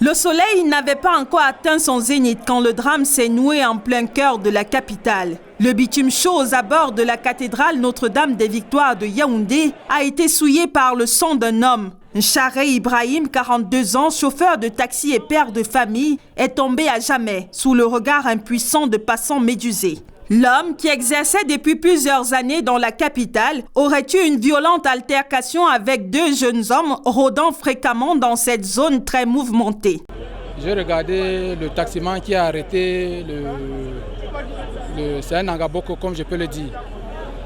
Le soleil n'avait pas encore atteint son zénith quand le drame s'est noué en plein cœur de la capitale. Le bitume chaud aux abords de la cathédrale Notre-Dame des Victoires de Yaoundé a été souillé par le sang d'un homme. Charé Ibrahim, 42 ans, chauffeur de taxi et père de famille, est tombé à jamais sous le regard impuissant de passants médusés. L'homme, qui exerçait depuis plusieurs années dans la capitale, aurait eu une violente altercation avec deux jeunes hommes rôdant fréquemment dans cette zone très mouvementée. J'ai regardé le taximan qui a arrêté, c'est un Angaboko comme je peux le dire.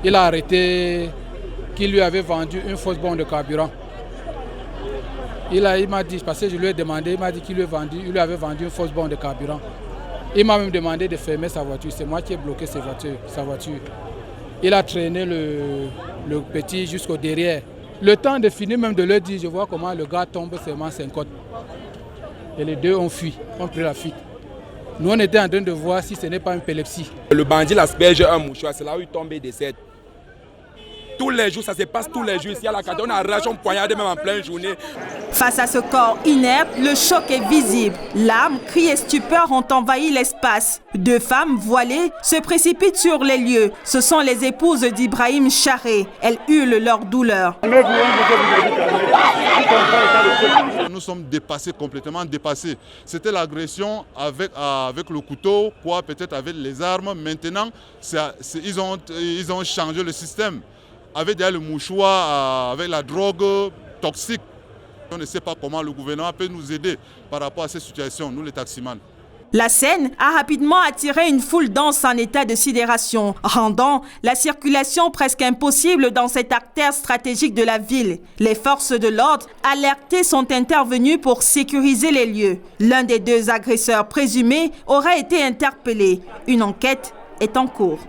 Il a arrêté qui lui avait vendu une fausse bombe de carburant. Il m'a dit, parce que je lui ai demandé, il m'a dit qu'il lui avait vendu une fausse bombe de carburant. Il m'a même demandé de fermer sa voiture. C'est moi qui ai bloqué sa voiture. Il a traîné le petit jusqu'au derrière. Le temps de finir même de leur dire, je vois comment le gars tombe seulement 50. Et les deux ont fui, ont pris la fuite. Nous, on était en train de voir si ce n'est pas une épilepsie. Le bandit l'asperge un mouchoir, c'est là où il tombe et décède. Tous les jours, ça se passe tous les jours. Ici à la cadre, on arrache, on poignarde même en pleine journée. Face à ce corps inerte, le choc est visible. Larmes, cris et stupeur ont envahi l'espace. Deux femmes voilées se précipitent sur les lieux. Ce sont les épouses d'Ibrahim Charé. Elles hurlent leur douleur. Nous sommes dépassés, complètement dépassés. C'était l'agression avec le couteau, quoi, peut-être avec les armes. Maintenant, ils ont changé le système. Avec le mouchoir, avec la drogue toxique. On ne sait pas comment le gouvernement peut nous aider par rapport à cette situation, nous les taximans. La scène a rapidement attiré une foule dense en état de sidération, rendant la circulation presque impossible dans cette artère stratégique de la ville. Les forces de l'ordre alertées sont intervenues pour sécuriser les lieux. L'un des deux agresseurs présumés aurait été interpellé. Une enquête est en cours.